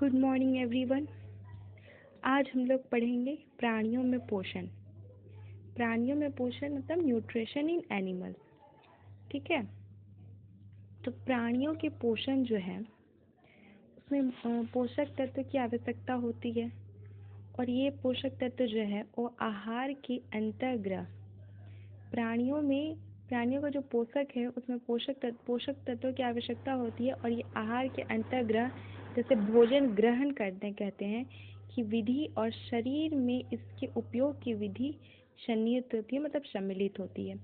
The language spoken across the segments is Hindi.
Good morning everyone. आज हम लोग पढ़ेंगे प्राणियों में पोषण। प्राणियों में पोषण मतलब न्यूट्रिशन इन एनिमल्स। ठीक है, तो प्राणियों के पोषण जो है उसमें पोषक तत्व की आवश्यकता होती है, और ये पोषक तत्व जो है वो आहार के अंतर्गत प्राणियों का जो पोषक है उसमें पोषक तत्वों की आवश्यकता होती है, और ये आहार के अंतर्गत जैसे भोजन ग्रहण करते कहते हैं कि विधि और शरीर में इसके उपयोग की विधि सन्निहित होती है, मतलब सम्मिलित होती है।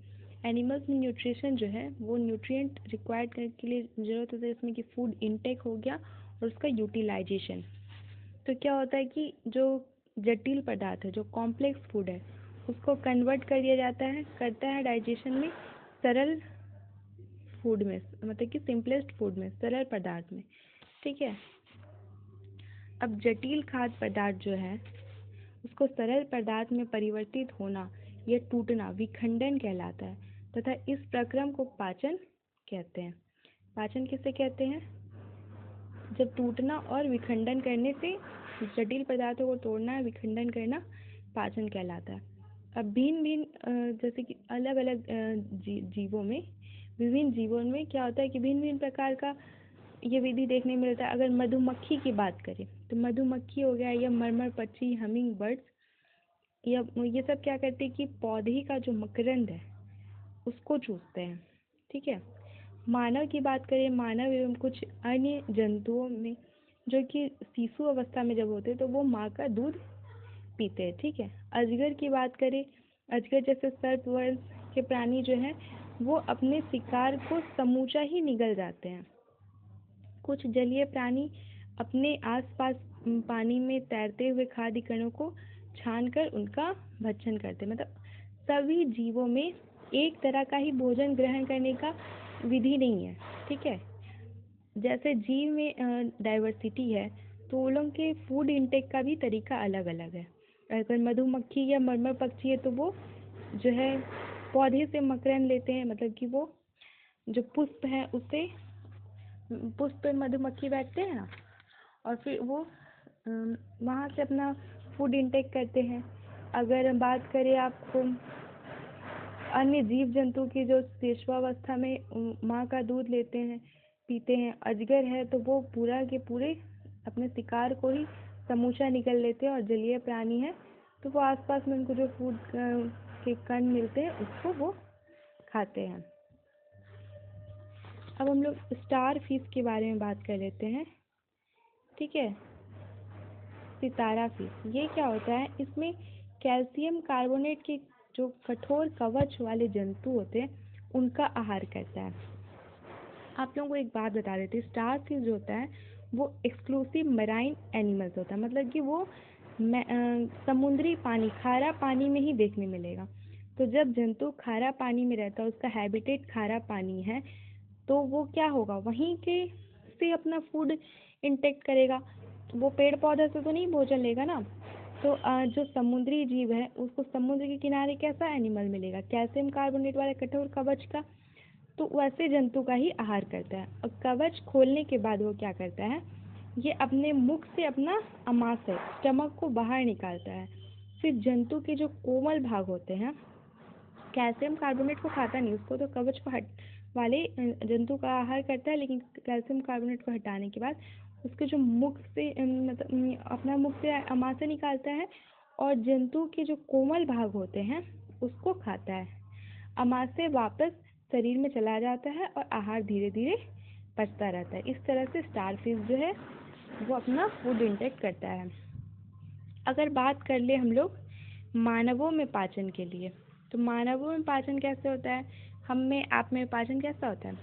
एनिमल्स में न्यूट्रिशन जो है वो न्यूट्रिएंट रिक्वायर्ड करने के लिए ज़रूरत होती है, इसमें कि फूड इंटेक हो गया और उसका यूटिलाइजेशन। तो क्या होता है कि जो जटिल पदार्थ है, जो कॉम्प्लेक्स फूड है, उसको कन्वर्ट कर दिया करता है डाइजेशन में सरल फूड में, मतलब कि सिंपलेस्ट फूड में, सरल पदार्थ में। ठीक है, अब जटिल खाद्य पदार्थ जो है उसको सरल पदार्थ में परिवर्तित होना या टूटना विखंडन कहलाता है, तथा इस प्रक्रम को पाचन कहते हैं। पाचन किसे कहते हैं? जब टूटना और विखंडन करने से जटिल पदार्थों को तोड़ना, विखंडन करना पाचन कहलाता है। अब भिन्न जैसे कि अलग अलग विभिन्न जीवों में क्या होता है कि भिन्न भिन्न प्रकार का ये विधि देखने में मिलता है। अगर मधुमक्खी की बात करें तो मधुमक्खी हो गया, या मरमर पक्षी, हमिंग बर्ड्स, ये सब क्या करते हैं कि पौधे का जो मकरंद है उसको चूसते हैं। ठीक है, मानव की बात करें, मानव एवं कुछ अन्य जंतुओं में जो कि शिशु अवस्था में जब होते हैं तो वो माँ का दूध पीते हैं। ठीक है, अजगर की बात करें, अजगर जैसे सर्पवर्ग के प्राणी जो हैं वो अपने शिकार को समूचा ही निगल जाते हैं। कुछ जलीय प्राणी अपने आसपास पानी में तैरते हुए खाद्य कणों को छानकर उनका भक्षण करते हैं। मतलब सभी जीवों में एक तरह का ही भोजन ग्रहण करने का विधि नहीं है। ठीक है, जैसे जीव में डाइवर्सिटी है तो उन लोगों के फूड इंटेक का भी तरीका अलग अलग है। अगर मधुमक्खी या मरमर पक्षी है तो वो जो है पौधे से मकरंद लेते हैं, मतलब कि वो जो पुष्प है उससे, पुष्प पर मधुमक्खी बैठते हैं ना, और फिर वो वहाँ से अपना फूड इंटेक करते हैं। अगर बात करें आपको अन्य जीव जंतु की जो शिशुआवस्था में माँ का दूध लेते हैं, पीते हैं, अजगर है तो वो पूरा के पूरे अपने शिकार को ही समूचा निगल लेते हैं, और जलीय प्राणी है तो वो आसपास में उनको जो फूड के कण मिलते हैं उसको वो खाते हैं। अब हम लोग स्टार फिश के बारे में बात कर लेते हैं। ठीक है, सितारा फिश, ये क्या होता है? इसमें कैल्शियम कार्बोनेट के जो कठोर कवच वाले जंतु होते हैं उनका आहार करता है। आप लोगों को एक बात बता देते हैं, स्टार फिश जो होता है वो एक्सक्लूसिव मराइन एनिमल्स होता है, मतलब कि वो समुद्री पानी, खारा पानी में ही देखने मिलेगा। तो जब जंतु खारा पानी में रहता है, उसका हैबिटेट खारा पानी है, तो वो क्या होगा, वहीं के से अपना फूड इंटेक्ट करेगा। तो वो पेड़ पौधे से तो नहीं भोजन लेगा ना। तो जो समुद्री जीव है उसको समुद्र के किनारे कैसा एनिमल मिलेगा? कैल्शियम कार्बोनेट वाले कठोर कवच का। तो वैसे जंतु का ही आहार करता है, और कवच खोलने के बाद वो क्या करता है, ये अपने मुख से अपना अमाशय, स्टमक को बाहर निकालता है। फिर जंतु के जो कोमल भाग होते हैं, कैल्शियम कार्बोनेट को खाता नहीं, उसको तो कवच को वाले जंतु का आहार करता है, लेकिन कैल्शियम कार्बोनेट को हटाने के बाद उसके जो मुख से मतलब अपना मुख से अमाशय निकालता है, और जंतु के जो कोमल भाग होते हैं उसको खाता है। अमाशय वापस शरीर में चला जाता है और आहार धीरे धीरे पचता रहता है। इस तरह से स्टारफिश जो है वो अपना फूड इंटेक करता है। अगर बात कर ले हम लोग मानवों में पाचन के लिए, तो मानवों में पाचन कैसे होता है? हम में, आप में पाचन कैसा होता है?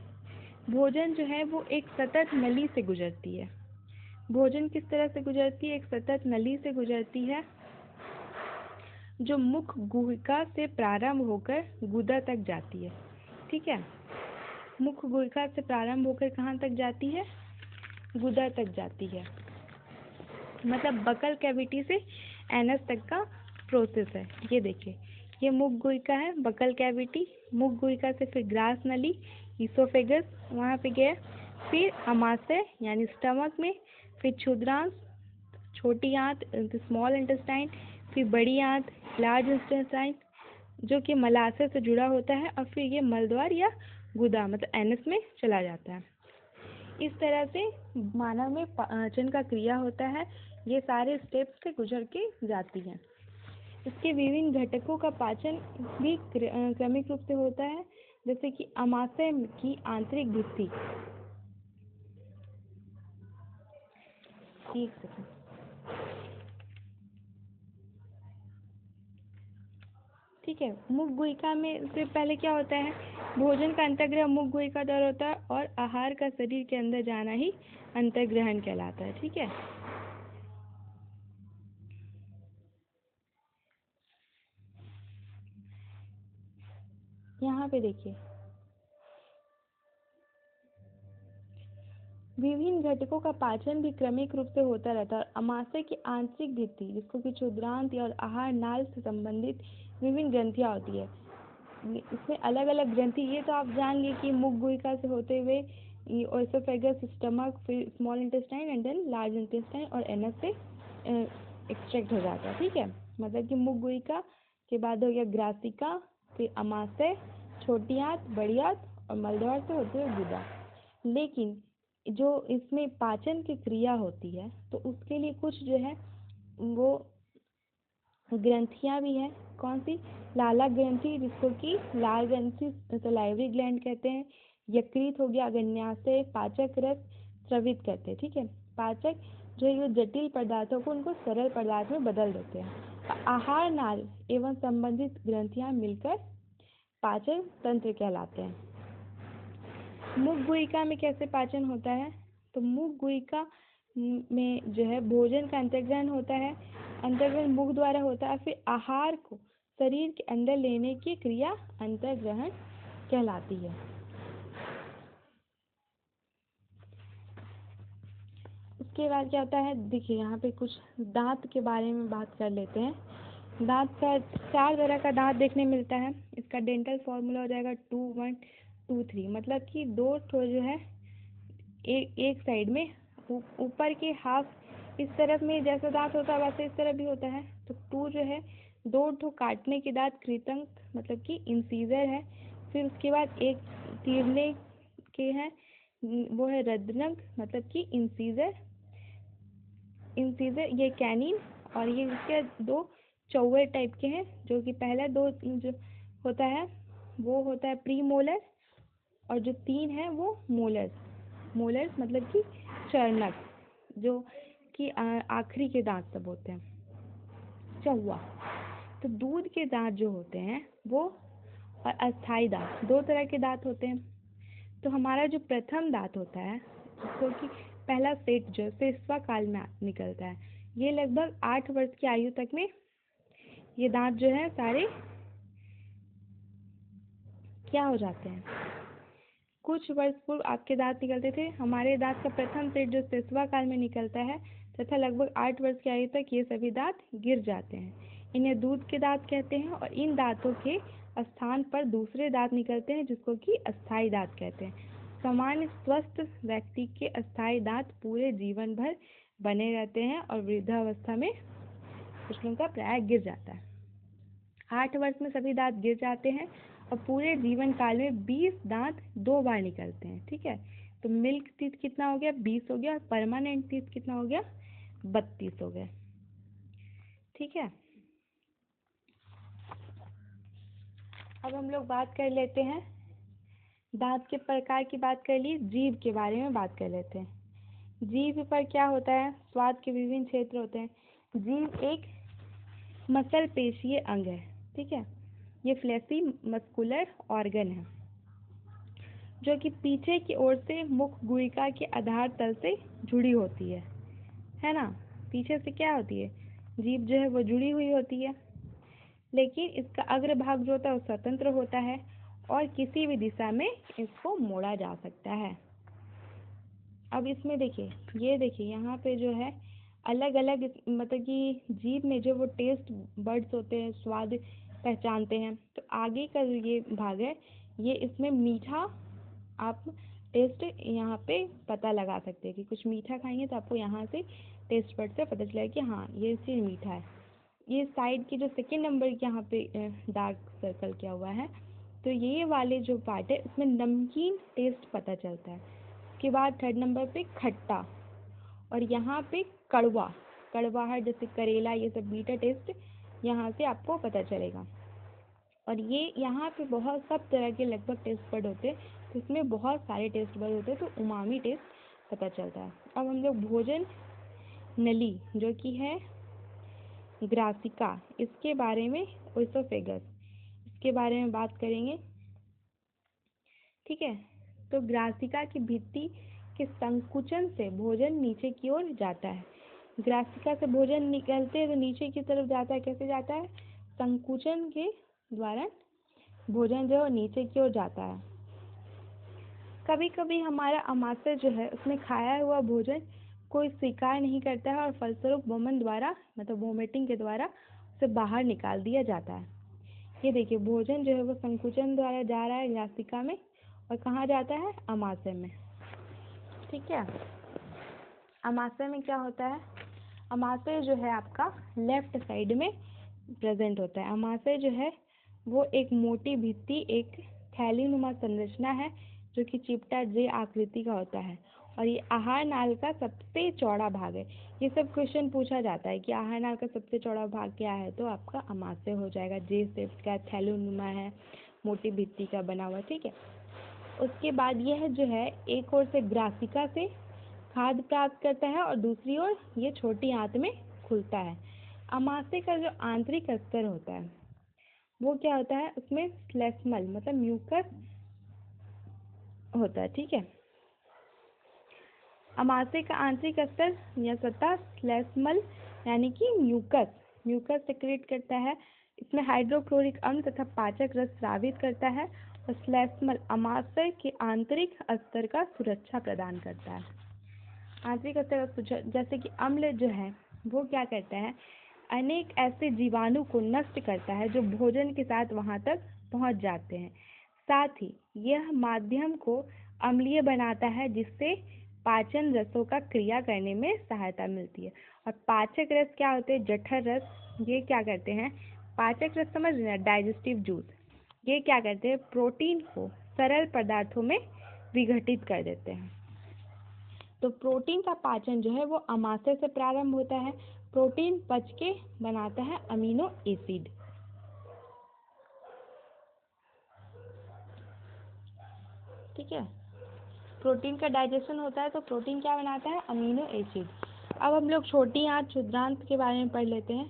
भोजन जो है वो एक सतत नली से गुजरती है। भोजन किस तरह से गुजरती है? एक सतत नली से गुजरती है, जो मुख गुहिका से प्रारंभ होकर गुदा तक जाती है। ठीक है, मुख गुहिका से प्रारंभ होकर कहाँ तक जाती है? गुदा तक जाती है। मतलब बकल कैविटी से एनस तक का प्रोसेस है। ये देखिए, ये मुख गुहिका है, बकल कैविटी, मुख गुहिका से फिर ग्रास नली, इसोफेगस, वहाँ पे गया, फिर अमाशय यानी स्टमक में, फिर क्षुद्रांश, छोटी आंत स्मॉल इंटेस्टाइन, फिर बड़ी आंत लार्ज इंटेस्टाइन जो कि मलाशय से जुड़ा होता है, और फिर ये मलद्वार या गुदा मतलब एनस में चला जाता है। इस तरह से मानव में पाचन का क्रिया होता है, ये सारे स्टेप्स से गुजर के जाती है। इसके विभिन्न घटकों का पाचन भी क्रमिक रूप से होता है, जैसे कि आमाशय की आंतरिक भित्ति। एक सेकंड। ठीक है, मुख गुहिका में से पहले क्या होता है, भोजन का अंतर्ग्रह मुख गुहिका द्वारा होता है, और आहार का शरीर के अंदर जाना ही अंतर्ग्रहण कहलाता है। ठीक है, यहाँ पे देखिए विभिन्न घटकों का पाचन भी क्रमिक रूप से होता रहता है, और आमाशय की आंतरिक भित्ति जिसको कि क्षुद्रांत और आहार नाल से संबंधित विभिन्न ग्रंथियां होती है। इसमें अलग अलग ग्रंथि, ये तो आप जान लिए कि मुख गुहिका से होते हुए ओएसोफेगस, स्टमक, फिर small intestine and then large intestine और एनस से एक्सट्रैक्ट हो जाता है। ठीक है, मतलब कि मुख गुहिका के बाद हो गया ग्रासिका, फिर आमाशय, छोटी आंत, बड़ी आंत और मलद्वार से होते हुए गुदा। लेकिन जो इसमें पाचन की क्रिया होती है तो उसके लिए कुछ जो है वो ग्रंथियां भी हैं। कौन सी? लाला ग्रंथि जिसको कि लाल ग्रंथि सलाइवरी ग्लैंड कहते हैं। यकृत हो गया अग्न्याशय, पाचक रस स्रवित करते हैं। ठीक है, पाचक जो है ये जटिल पदार्थों को उनको सरल पदार्थ में बदल देते हैं। आहार नाल एवं संबंधित ग्रंथियां मिलकर पाचन तंत्र कहलाते हैं। मुख गुहिका में कैसे पाचन होता है? तो मुख गुहिका में जो है भोजन का अंतर्ग्रहण होता है, अंतर्ग्रहण मुख द्वारा होता है, फिर आहार को शरीर के अंदर लेने की क्रिया अंतर्ग्रहण कहलाती है। उसके बाद क्या होता है, देखिए यहाँ पे कुछ दांत के बारे में बात कर लेते हैं। दांत का 4 तरह का दांत देखने मिलता है। इसका डेंटल फॉर्मूला हो जाएगा 2 1 2 3, मतलब कि 2 ठो जो है एक साइड में ऊपर के हाफ इस तरफ में जैसा दांत होता है वैसे इस तरफ भी होता है। तो 2 जो है 2 ठो काटने के दांत कृतंक मतलब कि इंसीजर है। फिर उसके बाद एक तीरने के हैं, वो है रद्रनक मतलब कि इंसीजर ये कैनिन, और ये इसके 2 चौवे टाइप के हैं, जो कि पहला 2 जो होता है वो होता है प्री मोलर, और जो 3 है वो मोलर्स मतलब कि चर्नक, जो कि आखिरी के दांत सब होते हैं। चौवा। तो दूध के दांत जो होते हैं वो और अस्थाई दांत 2 तरह के दांत होते हैं। तो हमारा जो प्रथम दांत होता है जिसको कि पहला सेट जो शेषवा काल में निकलता है, ये लगभग 8 वर्ष की आयु तक में ये दांत जो है सारे क्या हो जाते हैं, कुछ वर्ष पूर्व आपके दांत निकलते थे, हमारे दांत का प्रथम सेट जो शेषवा काल में निकलता है तथा लगभग 8 वर्ष की आयु तक ये सभी दांत गिर जाते हैं। इन्हें दूध के दांत कहते हैं, और इन दांतों के स्थान पर दूसरे दांत निकलते हैं जिसको कि अस्थाई दांत कहते हैं। सामान्य स्वस्थ व्यक्ति के अस्थाई दांत पूरे जीवन भर बने रहते हैं, और वृद्धावस्था में कुछ लोगों का प्राय गिर जाता है। 8 वर्ष में सभी दांत गिर जाते हैं, और पूरे जीवन काल में 20 दांत 2 बार निकलते हैं। ठीक है, तो मिल्क टीथ कितना हो गया? 20 हो गया। और परमानेंट टीथ कितना हो गया? 32 हो गया। ठीक है, अब हम लोग बात कर लेते हैं दांत के प्रकार की बात कर ली, जीभ के बारे में बात कर लेते हैं। जीभ पर क्या होता है? स्वाद के विभिन्न क्षेत्र होते हैं। जीभ एक मसल पेशीय अंग है। ठीक है, ये फ्लैसी मस्कुलर ऑर्गन है जो कि पीछे की ओर से मुख गुहिका के आधार तल से जुड़ी होती है ना। पीछे से क्या होती है, जीभ जो है वो जुड़ी हुई होती है, लेकिन इसका अग्रभाग जो होता है वो स्वतंत्र होता है, और किसी भी दिशा में इसको मोड़ा जा सकता है। अब इसमें देखिए, ये देखिए यहाँ पे जो है अलग अलग मतलब कि जीभ में जो वो टेस्ट बड्स होते हैं, स्वाद पहचानते हैं। तो आगे का जो ये भाग है, ये इसमें मीठा आप टेस्ट यहाँ पे पता लगा सकते हैं कि कुछ मीठा खाएंगे तो आपको यहाँ से टेस्ट बड से पता चलेगा कि हाँ ये चीज़ मीठा है। ये साइड की जो सेकेंड नंबर के यहाँ पे डार्क सर्कल किया हुआ है, तो ये वाले जो पार्ट है इसमें नमकीन टेस्ट पता चलता है। उसके बाद थर्ड नंबर पे खट्टा, और यहाँ पे कड़वा, कड़वाहट जैसे करेला, ये सब मीठा टेस्ट यहाँ से आपको पता चलेगा। और ये यहाँ पे बहुत सब तरह के लगभग टेस्ट बड होते हैं, तो इसमें बहुत सारे टेस्ट बड होते हैं, तो उमामी टेस्ट पता चलता है। अब हम लोग भोजन नली जो कि है ग्रासिका, इसके बारे में, ओइसोफेगस, इसके बारे में बात करेंगे। ठीक है, तो ग्रासिका की भित्ति के संकुचन से भोजन नीचे की ओर जाता है। ग्रासिका से भोजन निकलते तो नीचे की तरफ जाता है। कैसे जाता है? संकुचन के द्वारा भोजन जो नीचे की ओर जाता है। कभी कभी हमारा आमाशय जो है उसमें खाया हुआ भोजन कोई स्वीकार नहीं करता है और फलस्वरूप वमन द्वारा, मतलब वोमिटिंग के द्वारा उसे बाहर निकाल दिया जाता है। ये देखिए, भोजन जो है वो संकुचन द्वारा जा रहा है ग्रासिका में, और कहाँ जाता है? आमाशय में। ठीक है, आमाशय में क्या होता है? आमाशय जो है आपका लेफ्ट साइड में प्रेजेंट होता है। आमाशय जो है वो एक मोटी भित्ति, एक थैलीनुमा संरचना है जो कि चिपटा जे आकृति का होता है, और ये आहार नाल का सबसे चौड़ा भाग है। ये सब क्वेश्चन पूछा जाता है कि आहार नाल का सबसे चौड़ा भाग क्या है, तो आपका आमाशय हो जाएगा। जे शेप का थैलीनुमा है, मोटी भित्ति का बना हुआ। ठीक है, उसके बाद यह जो है एक ओर से ग्रासिका से खाद्य प्राप्त करता है और दूसरी ओर ये छोटी आंत में खुलता है। आमाशय का जो आंतरिक स्तर होता है वो क्या होता है? उसमें स्लेस्मल मतलब म्यूकस होता है। ठीक है, आमाशय का आंतरिक स्तर या सतह स्लेस्मल यानी कि म्यूकस सेक्रेट करता है। इसमें हाइड्रोक्लोरिक अम्ल तथा पाचक रस स्रावित करता है, और स्लेस्मल आमाशय के आंतरिक स्तर का सुरक्षा प्रदान करता है। आंतरिक स्तर का, जैसे कि अम्ल जो है वो क्या करता है? अनेक ऐसे जीवाणु को नष्ट करता है जो भोजन के साथ वहां तक पहुंच जाते हैं। साथ ही यह माध्यम को अम्लीय बनाता है, जिससे पाचन रसों का क्रिया करने में सहायता मिलती है। और पाचक रस क्या होते हैं? जठर रस, ये क्या करते हैं? पाचक रस समझ रहे हैं? डाइजेस्टिव जूस, ये क्या करते हैं? प्रोटीन को सरल पदार्थों में विघटित कर देते हैं। तो प्रोटीन का पाचन जो है वो आमाशय से प्रारंभ होता है। प्रोटीन पच के बनाता है अमीनो एसिड। ठीक है, प्रोटीन का डाइजेशन होता है तो प्रोटीन क्या बनाता है? Amino acid. अब हम लोग छोटी आंत क्षुद्रांत के बारे में पढ़ लेते हैं।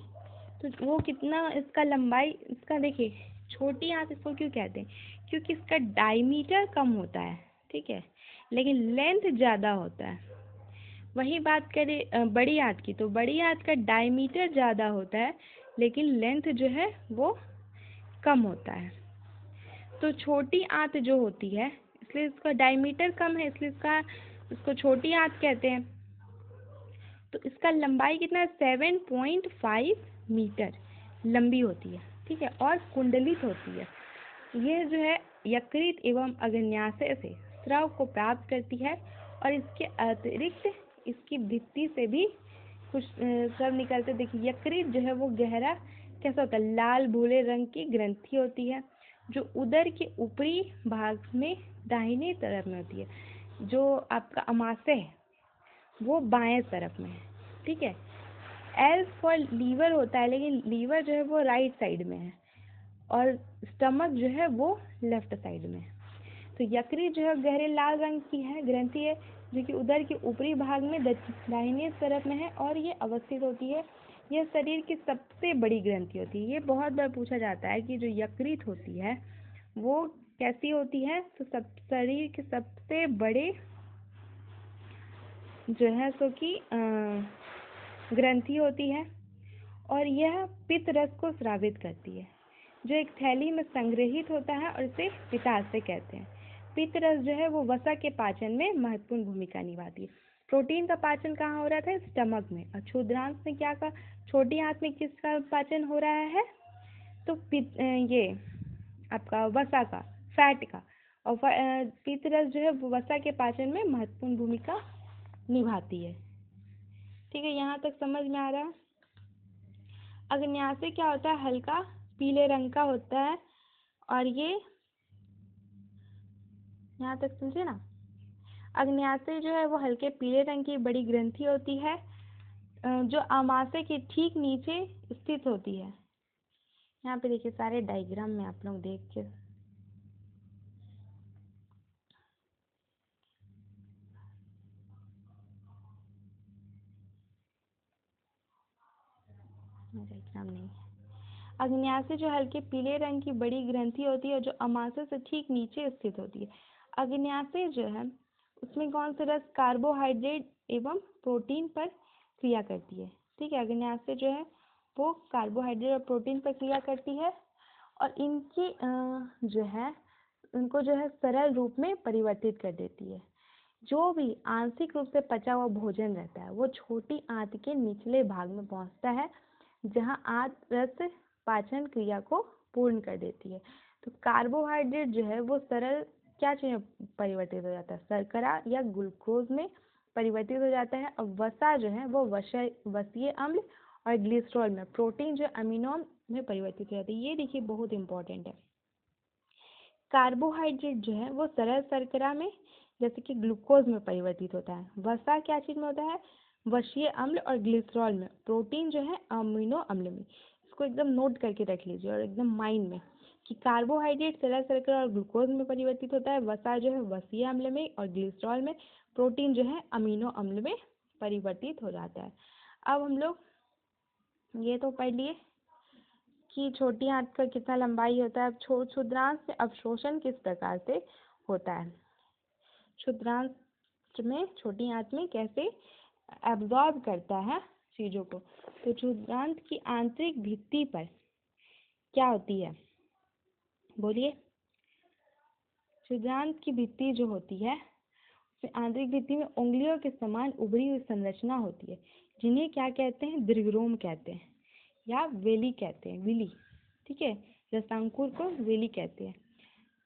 तो वो कितना, इसका लंबाई, इसका देखिए, छोटी आंत इसको क्यों कहते हैं? क्योंकि इसका डायमीटर कम होता है। ठीक है, लेकिन लेंथ ज़्यादा होता है। वही बात करें बड़ी आंत की, तो बड़ी आंत का डायमीटर ज़्यादा होता है लेकिन लेंथ जो है वो कम होता है। तो छोटी आंत जो होती है, इसलिए इसका डायमीटर कम है, इसलिए इसको छोटी आंत कहते हैं। तो इसका लंबाई कितना है? 7.5 मीटर लंबी होती है। ठीक है, और कुंडलित होती है। यह जो है यकृत एवं अग्न्याशय से स्राव को प्राप्त करती है, और इसके अतिरिक्त इसकी भित्ति से भी कुछ स्राव निकलते। देखिए, यकृत जो है वो गहरा कैसा होता है? लाल भूरे रंग की ग्रंथि होती है जो उदर के ऊपरी भाग में दाहिने तरफ में होती है। जो आपका आमाशय है वो बाएं तरफ में है। ठीक है, एल फॉर लीवर होता है, लेकिन लीवर जो है वो राइट साइड में है, और स्टमक जो है वो लेफ्ट साइड में है। तो यकृत जो है गहरे लाल रंग की है, ग्रंथि है जो कि उदर के ऊपरी भाग में दाहिने तरफ में है, और ये अवस्थित होती है। यह शरीर की सबसे बड़ी ग्रंथि होती है। ये बहुत बार पूछा जाता है कि जो यकृत होती है वो कैसी होती है? तो शरीर के सबसे बड़े जो है सो कि ग्रंथि होती है, और यह पित्त रस को स्रावित करती है जो एक थैली में संग्रहित होता है, और इसे पित्ताशय कहते हैं। पित्त रस जो है वो वसा के पाचन में महत्वपूर्ण भूमिका निभाती है। प्रोटीन का पाचन कहाँ हो रहा था? स्टमक में। और क्षुद्रांत में क्या का, छोटी आंत में किसका पाचन हो रहा है? तो ये आपका वसा का, फैट का। और पित्त रस जो है वो वसा के पाचन में महत्वपूर्ण भूमिका निभाती है। ठीक है, यहाँ तक समझ में आ रहा है। अग्न्याशय क्या होता है, हल्का पीले रंग का होता है, और ये यहाँ तक समझे ना। अग्न्याशय जो है वो हल्के पीले रंग की बड़ी ग्रंथि होती है, जो अमाशय के ठीक नीचे स्थित होती है। यहाँ पे देखिए सारे डायग्राम में आप लोग देख के डायग्राम नहीं है। अग्न्याशय जो हल्के पीले रंग की बड़ी ग्रंथि होती है, जो अमाशय से ठीक नीचे स्थित होती है। अग्न्याशय जो है उसमें कौन सा रस कार्बोहाइड्रेट एवं प्रोटीन पर क्रिया करती है। ठीक है, अग्न्याशय जो है वो कार्बोहाइड्रेट और प्रोटीन पर क्रिया करती है, और इनकी जो है उनको जो है सरल रूप में परिवर्तित कर देती है। जो भी आंशिक रूप से पचा हुआ भोजन रहता है वो छोटी आंत के निचले भाग में पहुंचता है, जहां आंत रस पाचन क्रिया को पूर्ण कर देती है। तो कार्बोहाइड्रेट जो है वो सरल क्या चीज में परिवर्तित हो जाता है, शर्करा या ग्लूकोज में परिवर्तित हो जाता है, और वसा जो है वो वसीय अम्ल और ग्लिसरॉल में, प्रोटीन जो अमीनो में परिवर्तित हो जाती है। ये देखिए बहुत इंपॉर्टेंट है। कार्बोहाइड्रेट जो है वो सरल शर्करा में जैसे कि ग्लूकोज में परिवर्तित होता है। वसा क्या चीज में होता है, वसीय अम्ल और ग्लिसरॉल में। प्रोटीन जो है अमीनो अम्ल में। इसको एकदम नोट करके रख लीजिए और एकदम माइंड में कि कार्बोहाइड्रेट सरल शर्करा और ग्लूकोज में परिवर्तित होता है, वसा जो है वसीय अम्ल में और ग्लिसरॉल में, प्रोटीन जो है अमीनो अम्ल में परिवर्तित हो जाता है। अब हम लोग ये तो पढ़ लिए कि छोटी आंत का कितना लंबाई होता है। अब क्षुद्रांश में अवशोषण किस प्रकार से होता है, क्षुद्रांश में छोटी आंत में कैसे एब्जॉर्ब करता है चीजों को। तो क्षुद्रांत की आंतरिक भित्ति पर क्या होती है, बोलिए। क्षुद्रांत की भित्ति जो होती है उसमें आंतरिक भित्ति में उंगलियों के समान उभरी हुई संरचना होती है, जिन्हें क्या कहते हैं, दीर्घरोम कहते हैं या वेली कहते हैं, विली। ठीक है, रसांकुर को वेली कहते हैं।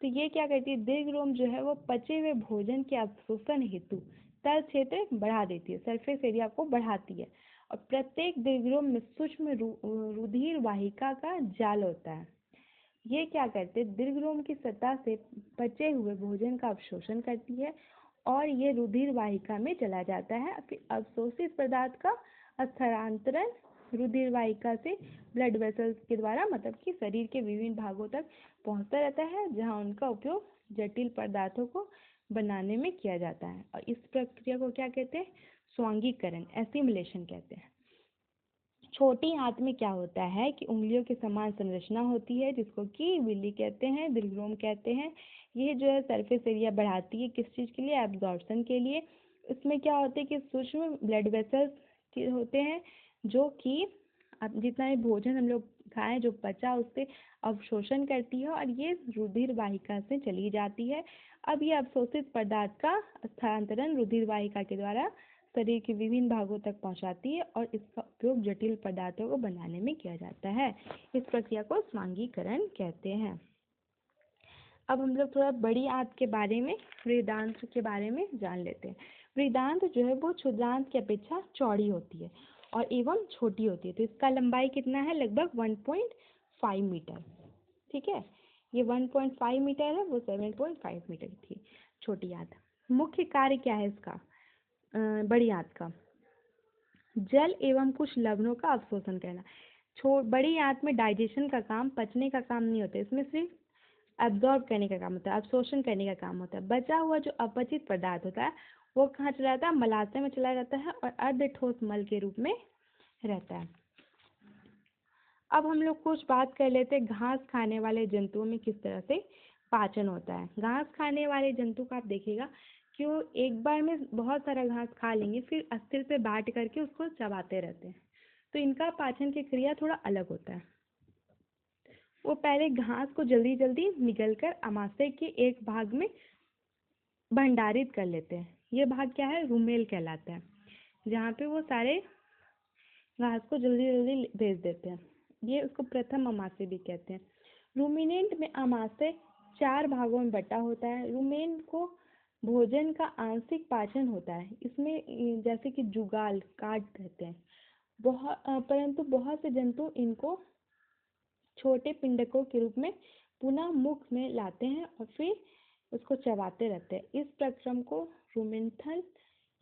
तो ये क्या करती है, दीर्घरोम जो है वो पचे हुए भोजन के अवशोषण हेतु तल क्षेत्र बढ़ा देती है, सरफेस एरिया को बढ़ाती है, और प्रत्येक दीर्घरोम में सूक्ष्म रुधिर वाहिका का जाल होता है। ये क्या करते हैं, दीर्घरोम की सतह से पचे हुए भोजन का अवशोषण करती है, और ये रुधिर वाहिका में चला जाता है। फिर अवशोषित पदार्थ का स्थानांतरण रुधिर वाहिका से ब्लड वेसल्स के द्वारा, मतलब कि शरीर के विभिन्न भागों तक पहुंचता रहता है, जहां उनका उपयोग जटिल पदार्थों को बनाने में किया जाता है। और इस प्रक्रिया को क्या कहते हैं, स्वांगीकरण, एसिमिलेशन कहते हैं। छोटी आंत में क्या होता है कि उंगलियों के समान संरचना होती है, जिसको कि विली कहते हैं, दीर्घरोम कहते हैं। ये जो है सरफेस एरिया बढ़ाती है, किस चीज़ के लिए, एब्जॉर्प्शन के लिए। इसमें क्या होता है कि सूक्ष्म ब्लड वेसल्स होते हैं, जो कि अब जितना भी भोजन हम लोग खाएं जो पचा उससे अवशोषण करती है, और ये रुधिर वाहिका से चली जाती है। अब ये अवशोषित पदार्थ का स्थानांतरण रुधिर वाहिका के द्वारा शरीर के विभिन्न भागों तक पहुंचाती है, और इसका उपयोग जटिल पदार्थों को बनाने में किया जाता है। इस प्रक्रिया को स्वांगीकरण कहते हैं। अब हम लोग थोड़ा बड़ी आंत के बारे में, वृहदांत्र के बारे में जान लेते हैं। वृहदांत्र जो है वो क्षुद्रांत की अपेक्षा चौड़ी होती है और एवं छोटी होती है। तो इसका लंबाई कितना है, लगभग 1.5 मीटर। ठीक है, ये 1.5 मीटर है, वो 7.5 मीटर थी छोटी आंत। मुख्य कार्य क्या है इसका, बड़ी आंत का, जल एवं कुछ लवणों का अवशोषण करना। बड़ी आंत में डाइजेशन का काम, पचने का काम नहीं होता, इसमें सिर्फ एब्जॉर्ब करने का काम होता है, अवशोषण करने का काम होता है। बचा हुआ जो अपचित पदार्थ होता है वो कहाँ चला जाता है, मलाशय में चला जाता है, और अर्ध ठोस मल के रूप में रहता है। अब हम लोग कुछ बात कर लेते हैं घास खाने वाले जंतुओं में किस तरह से पाचन होता है। घास खाने वाले जंतु का आप देखिएगा कि वो एक बार में बहुत सारा घास खा लेंगे, फिर अस्थिर से बांट करके उसको चबाते रहते हैं। तो इनका पाचन की क्रिया थोड़ा अलग होता है। वो पहले घास को जल्दी जल्दी निगलकर अमाशय के एक भाग में भंडारित कर लेते हैं। ये भाग क्या है, रुमेल कहलाता है, जहाँ पे वो सारे घास को जल्दी जल्दी भेज देते हैं। ये उसको प्रथम अमाशय भी कहते हैं। रूमिनेंट में अमाशय 4 भागों में बटा होता है। रूमेन को भोजन का आंशिक पाचन होता है। इसमें जैसे कि जुगाल, काट कहते हैं, परंतु बहुत से जंतु इनको छोटे पिंडकों के रूप में पुनः मुख में लाते हैं और फिर उसको चबाते रहते हैं। इस प्रक्रम को रुमेंथल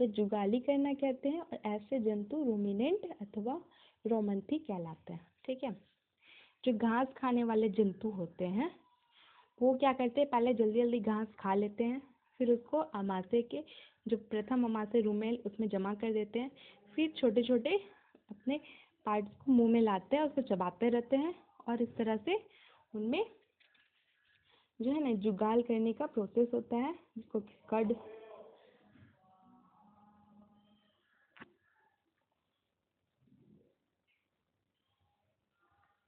या जुगाली करना कहते हैं और ऐसे जंतु रूमिनेंट अथवा रोमंथी कहलाते हैं। ठीक है। जो घास खाने वाले जंतु होते हैं वो क्या करते हैं, पहले जल्दी जल्दी घास खा लेते हैं, फिर उसको अमाशय के जो प्रथम अमाशय रूमेल उसमें जमा कर देते हैं, फिर छोटे छोटे अपने पार्ट्स को मुंह में लाते हैं और उसको चबाते रहते हैं और इस तरह से उनमें जो है ना जुगाल करने का प्रोसेस होता है, जिसको कड